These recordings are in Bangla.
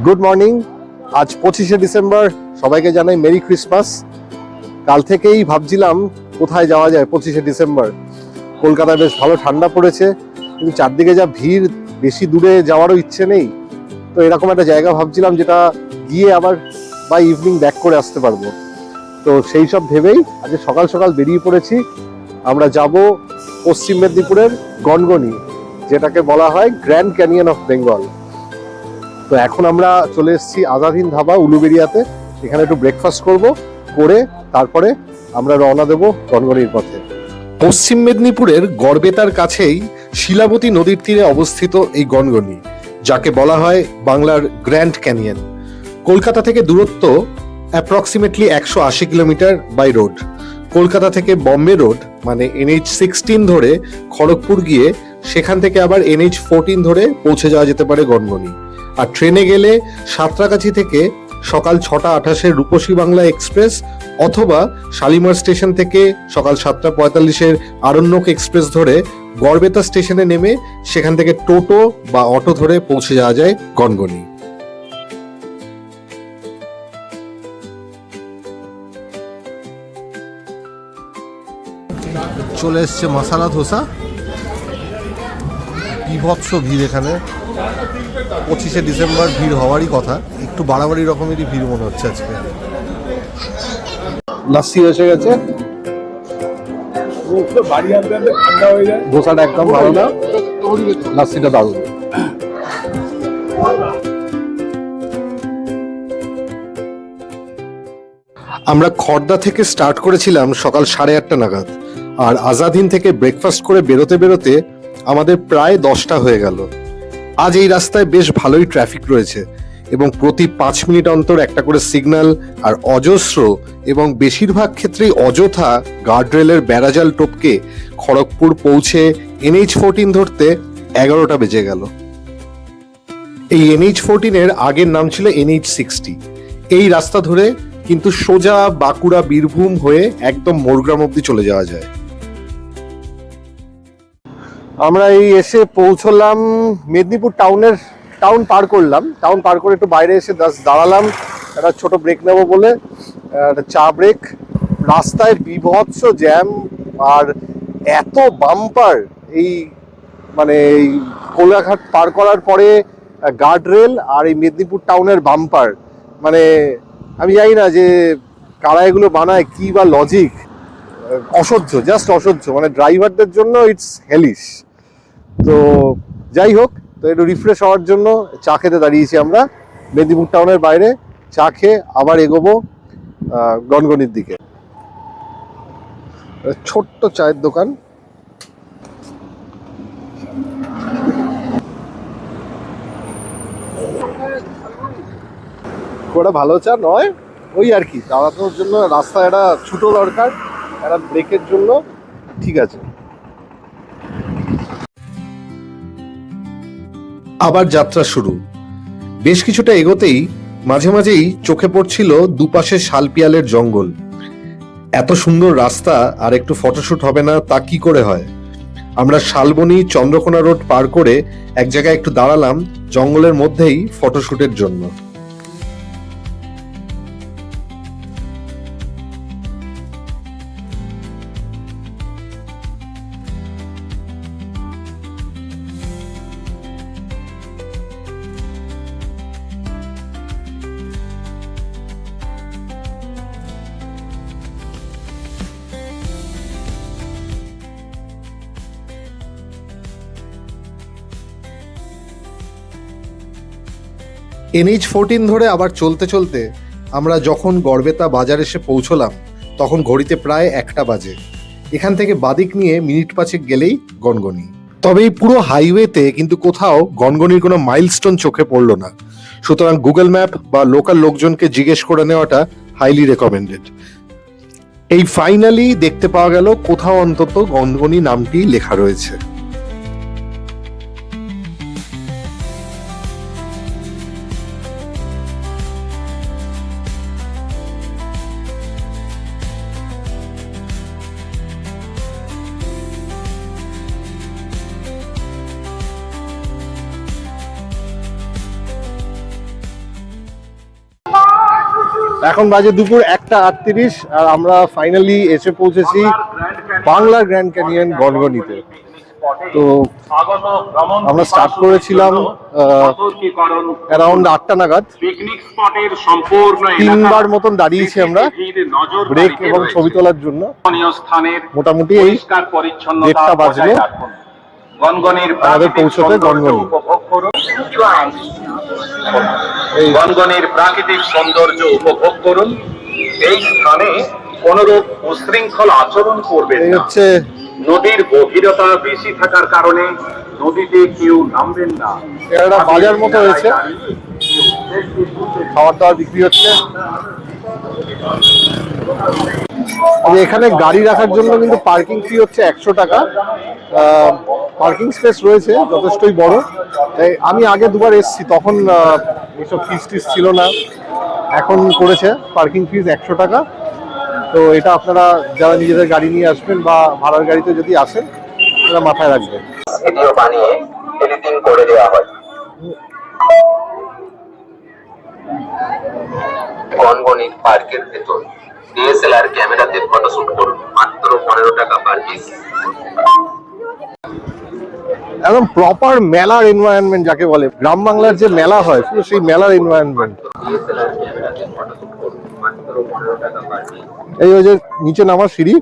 Good morning. আজ 25শে ডিসেম্বর, সবাইকে জানাই মেরি ক্রিসমাস। কাল থেকেই ভাবছিলাম কোথায় যাওয়া যায় 25শে ডিসেম্বর। কলকাতায় বেশ ভালো ঠান্ডা পড়েছে, কিন্তু চারদিকে যা ভিড়, বেশি দূরে যাওয়ারও ইচ্ছে নেই। তো এরকম একটা জায়গা ভাবছিলাম যেটা গিয়ে আবার বাই ইভিনিং ব্যাক করে আসতে পারবো। তো সেই সব ভেবেই আজ সকাল সকাল বেরিয়ে পড়েছি। আমরা যাব পশ্চিম মেদিনীপুরের গনগনি, যেটাকে বলা হয় গ্র্যান্ড ক্যানিয়ন অফ বেঙ্গল। তো এখন আমরা চলে এসেছি আজাদ হিন্দ ধাবা উলুবেড়িয়াতে। এখানে একটু ব্রেকফাস্ট করে তারপরে আমরা রওনা দেব গনগনির পথে। পশ্চিম মেদিনীপুরের গড়বেতার কাছেই শিলাবতী নদীর তীরে অবস্থিত এই গনগনি, যাকে বলা হয় বাংলার গ্র্যান্ড ক্যানিয়ন। কলকাতা থেকে দূরত্ব approximately 180 kilometre by road. Kolkata থেকে বম্বে রোড মানে NH16 ধরে খড়গপুর গিয়ে সেখান থেকে আবার NH14 ধরে পৌঁছে যাওয়া যেতে পারে গনগনি। আর ট্রেনে গেলে সাঁতরাগাছি থেকে সকাল 6:28 রূপসী বাংলা এক্সপ্রেস, অথবা শালিমার স্টেশন থেকে সকাল 7:45 আরণ্যক এক্সপ্রেস ধরে গড়বেতা স্টেশনে নেমে সেখান থেকে টোটো বা অটো ধরে পৌঁছে যাওয়া যায় গনগনি। চলে এসছে মশালা ধোসা। বিভৎস ভিড় এখানে। 25শে ডিসেম্বর, ভিড় হওয়ারই কথা, একটু বাড়াবাড়ি রকমেরই ভিড় মনে হচ্ছে আজকে। লাস্সি এসে গেছে। ধোসাটা একদম ভালো না, লাস্সিটা দারুণ। আমরা খড়দা থেকে স্টার্ট করেছিলাম সকাল 8:30 নাগাদ, আর আজাদ হিন্দ থেকে ব্রেকফাস্ট করে বেরোতে বেরোতে আমাদের প্রায় 10টা হয়ে গেল। আজ এই রাস্তায় বেশ ভালোই ট্রাফিক রয়েছে এবং প্রতি 5 মিনিট অন্তর একটা করে সিগন্যাল, আর অজস্র এবং বেশিরভাগ ক্ষেত্রেই অযথা গার্ডরেলের বেড়াজাল টপকে খড়গপুর পৌঁছে NH14 ধরতে 11টা বেজে গেল। এই NH14 এর আগের নাম ছিল NH60। এই রাস্তা ধরে কিন্তু সোজা বাঁকুড়া, বীরভূম হয়ে একদম মোরগ্রাম অব্দি চলে যাওয়া যায়। আমরা এই এসে পৌঁছলাম মেদিনীপুর টাউন পার করলাম। টাউন পার করে একটু বাইরে এসে দাঁড়ালাম, একটা ছোট ব্রেক নেবো বলে, একটা চা ব্রেক। রাস্তায় বিভৎস জ্যাম আর এত বাম্পার। এই মানে এই কোলাঘাট পার করার পরে গার্ডরেল আর এই মেদিনীপুর টাউনের বাম্পার, মানে আমি জানি না যে কারা এগুলো বানায়, কি বা লজিক। অসহ্য, জাস্ট অসহ্য, মানে ড্রাইভারদের জন্য ইটস হেলিশ। তো যাই হোক, তো একটু রিফ্রেশ হওয়ার জন্য চা খেতে দাঁড়িয়েছি আমরা মেদিনীপুর টাউনের বাইরে। চা খেয়ে আবার এগোবো গনগনির দিকে। ছোট্ট চায়ের দোকান। ওটা ভালো চা নয়, ওই আর কি, দাঁড়ানোর জন্য রাস্তায় একটা ছুটো দরকার, একটা ব্রেকের জন্য। ঠিক আছে, আবার যাত্রা শুরু। বেশ কিছুটা এগোতেই মাঝে মাঝেই চোখে পড়ছিল দুপাশে শালপিয়ালের জঙ্গল। এত সুন্দর রাস্তা আর একটু ফটোশুট হবে না তা কি করে হয়। আমরা শালবনী চন্দ্রকোনা রোড পার করে এক জায়গায় একটু দাঁড়ালাম জঙ্গলের মধ্যেই ফটোশুটের জন্য। NH14 ধরে আবার চলতে চলতে আমরা যখন গড়বেতা বাজার এসে পৌঁছলাম তখন ঘড়িতে প্রায় 1টা বাজে। এখান থেকে বাদিক নিয়ে মিনিট 5 গেলেই গনগনি। তবে এই পুরো হাইওয়েতে কিন্তু কোথাও গনগনির কোনো মাইলস্টোন চোখে পড়লো না, সুতরাং গুগল ম্যাপ বা লোকাল লোকজনকে জিজ্ঞেস করে নেওয়াটা হাইলি রেকমেন্ডেড। এই ফাইনালি দেখতে পাওয়া গেল কোথাও অন্তত গনগনি নামটি লেখা রয়েছে। এখন বাজে দুপুর 1:38 আর আমরা ফাইনালি এসে পৌঁছেছি বাংলার গ্র্যান্ড ক্যানিয়ন গনগনিতে। তো আমরা স্টার্ট করেছিলাম অ্যারাউন্ড 8টা নাগাদ। 3বার মতন দাঁড়িয়েছি আমরা ব্রেক এবং ছবি তোলার জন্য। মোটামুটি এই 1:30 বাজলো আমাদের পৌঁছতে গনগনি। গনগনির প্রাকৃতিক সৌন্দর্য উপভোগ করুন। এই স্থানে কোনরূপ উশৃঙ্খল আচরণ করবে এই হচ্ছে নদীর গভীরতা বেশি থাকার কারণে নদীতে কেউ নামবেন না। একটা বাজার মতো হয়েছে, খাবার দাবার বিক্রি হচ্ছে। এখানে গাড়ি রাখার জন্য কিন্তু পার্কিং ফি হচ্ছে 100 টাকা। পার্কিং স্পেস রয়েছে যথেষ্টই বড়। আমি আগে দুবার এসেছি, তখন এইসব ফিস টিস ছিল না, এখন করেছে পার্কিং ফিস 100 টাকা। তো এটা আপনারা যারা নিজেদের গাড়ি নিয়ে আসবেন বা ভাড়ার গাড়িতে যদি আসেন এটা মাথায় রাখবেন। ভিডিও বানিয়ে এডিটিং করে দেওয়া হয়। গনগনির পার্কের ভেতর ডিএসএলআর ক্যামেরাতে ফটোশুট করুন, মাত্র 15 টাকা পার পিস। একদম প্রপার মেলার এনভায়রনমেন্ট যাকে বলে, গ্রাম বাংলার যে মেলা হয় পুরো সেই মেলার এনভায়রনমেন্ট। এই ওই যে নিচে নামার সিঁড়ি,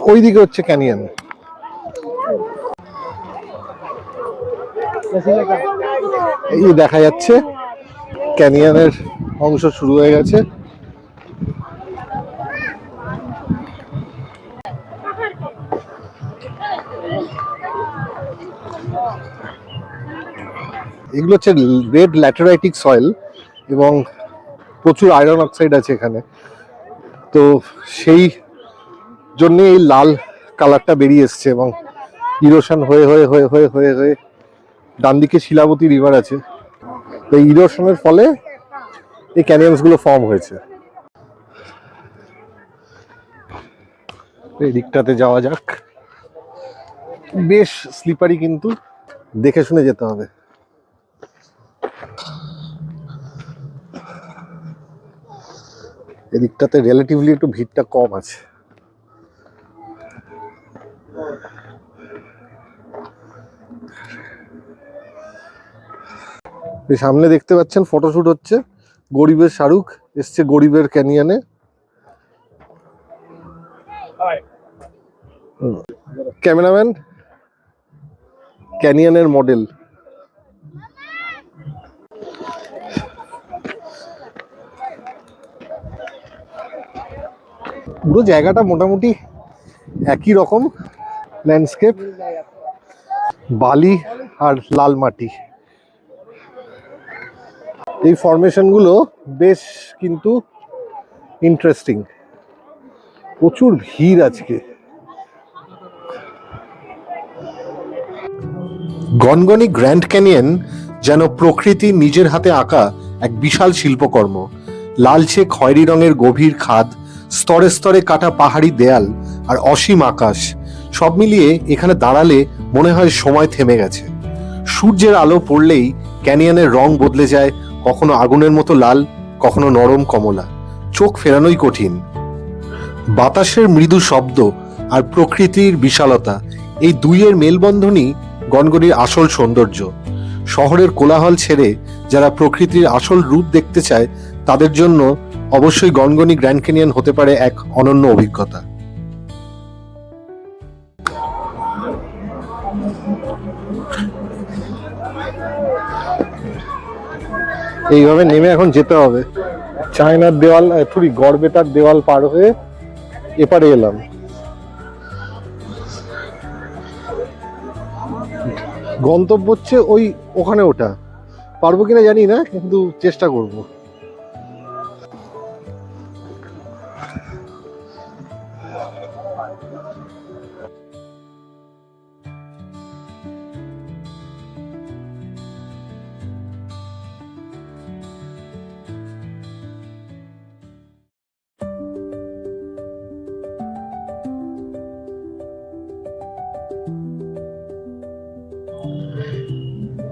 ওইদিকে হচ্ছে ক্যানিয়ন। এই দেখা যাচ্ছে ক্যানিয়নের অংশ শুরু হয়ে গেছে। এগুলো হচ্ছে রেড ল্যাটেরাইটিক সয়েল এবং প্রচুর আয়রন অক্সাইড আছে এখানে। তো সেই জন্য এই লাল কালারটা বেরিয়ে এসছে এবং ইরোশন হয়ে হয়ে হয়ে হয়ে হয়ে হয়ে ডান দিকে শিলাবতী রিভার আছে। তো এই ইরোশনের ফলে এই ক্যানিয়নস গুলো ফর্ম হয়েছে। এই দিকটাতে যাওয়া যাক, বেশ স্লিপারি, কিন্তু দেখে শুনে যেতে হবে। এদিকটাতে রিলেটিভলি একটু ভিড়টা কম আছে। সামনে দেখতে পাচ্ছেন ফটোশুট হচ্ছে, গরিবের শাহরুখ এসছে গরিবের ক্যানিয়নে। Cameraman ক্যানিয়নের model. পুরো জায়গাটা মোটামুটি একই রকম ল্যান্ডস্কেপ, বালি আর লাল মাটি। এই ফরমেশনগুলো বেশ কিন্তু ইন্টারেস্টিং। প্রচুর ভিড় আজকে। গনগনি গ্র্যান্ড ক্যানিয়ন যেন প্রকৃতি নিজের হাতে আঁকা এক বিশাল শিল্পকর্ম। লালচে খয়েরি রঙের গভীর খাদ, স্তরে স্তরে কাটা পাহাড়ি দেয়াল আর অসীম আকাশ, সব মিলিয়ে এখানে দাঁড়ালে মনে হয় সময় থেমে গেছে। সূর্যের আলো পড়লেই ক্যানিয়নের রং বদলে যায়, কখনো আগুনের মতো লাল, কখনো নরম কমলা, চোখ ফেরানোই কঠিন। বাতাসের মৃদু শব্দ আর প্রকৃতির বিশালতা, এই দুইয়ের মেলবন্ধনই গনগনির আসল সৌন্দর্য। শহরের কোলাহল ছেড়ে যারা প্রকৃতির আসল রূপ দেখতে চায় তাদের জন্য অবশ্যই গনগনি গ্র্যান্ড ক্যানিয়ন হতে পারে এক অনন্য অভিজ্ঞতা। এইভাবে নেমে এখন যেতে হবে। চায়নার দেওয়াল, গড়বেতার দেওয়াল পার হয়ে এপারে এলাম। গন্তব্য হচ্ছে ওখানে, ওটা পারবো কিনা জানি না, কিন্তু চেষ্টা করব।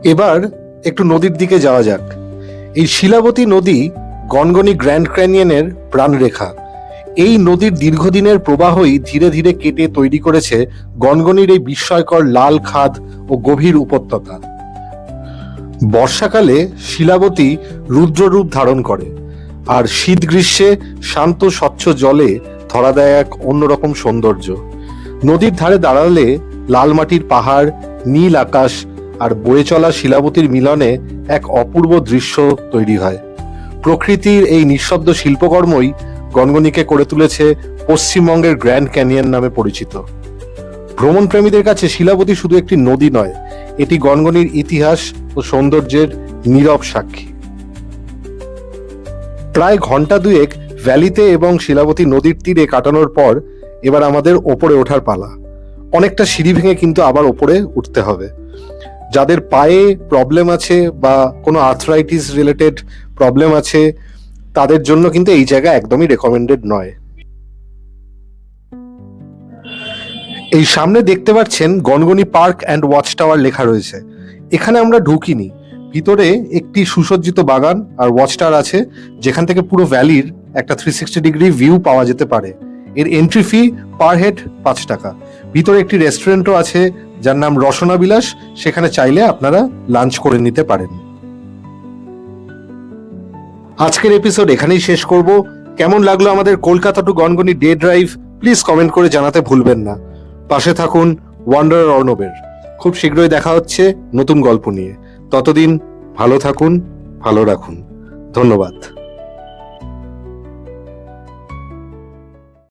এবার একটু নদীর দিকে যাওয়া যাক। এই শিলাবতী নদী গনগনি গ্র্যান্ড ক্যানিয়নের প্রাণরেখা। এই নদীর দীর্ঘদিনের প্রবাহই ধীরে ধীরে কেটে তৈরি করেছে গনগনির এই বিস্ময়কর লাল খাদ ও গভীর উপত্যকা। বর্ষাকালে শিলাবতী রুদ্ররূপ ধারণ করে, আর শীত গ্রীষ্মে শান্ত স্বচ্ছ জলে ধরা দেয় এক অন্যরকম সৌন্দর্য। নদীর ধারে দাঁড়ালে লাল মাটির পাহাড়, নীল আকাশ আর বয়ে চলা শিলাবতীর মিলনে এক অপূর্ব দৃশ্য তৈরি হয়। প্রকৃতির এই নিঃশব্দ শিল্পকর্মই গনগনিকে করে তুলেছে পশ্চিমবঙ্গের গ্র্যান্ড ক্যানিয়ন নামে পরিচিত। ভ্রমণ প্রেমীদের কাছে শিলাবতী শুধু একটি নদী নয়, এটি গনগনির ইতিহাস ও সৌন্দর্যের নীরব সাক্ষী। প্রায় ঘন্টা দুয়েক ভ্যালিতে এবং শিলাবতী নদীর তীরে কাটানোর পর এবার আমাদের ওপরে ওঠার পালা। অনেকটা সিঁড়ি ভেঙে কিন্তু আবার ওপরে উঠতে হবে। যাদের পায়ে প্রবলেম আছে বা কোনো আর্থ্রাইটিস রিলেটেড প্রবলেম আছে, তাদের জন্য কিন্তু এই জায়গা একদমই রেকমেন্ডেড নয়। এই সামনে দেখতে পাচ্ছেন Gangani park and watch tower লেখা রয়েছে। এখানে আমরা ঢুকিনি। ভিতরে একটি সুসজ্জিত বাগান আর ওয়াচ টাওয়ার আছে, যেখান থেকে পুরো ভ্যালির একটা 360 ডিগ্রি ভিউ পাওয়া যেতে পারে। এর এন্ট্রি ফি পার হেড 5 টাকা। ভিতরে একটি রেস্টুরেন্টও আছে যার নাম রসনা বিলাস, সেখানে চাইলে আপনারা লাঞ্চ করে নিতে পারেন। আজকের এপিসোড এখানেই শেষ করব। কেমন লাগলো আমাদের Kolkata to Gangani day drive please comment করে জানাতে ভুলবেন না। পাশে থাকুন ওয়ান্ডারার অর্ণবের। খুব শীঘ্রই দেখা হচ্ছে নতুন গল্প নিয়ে। ততদিন ভালো থাকুন, ভালো রাখুন। ধন্যবাদ।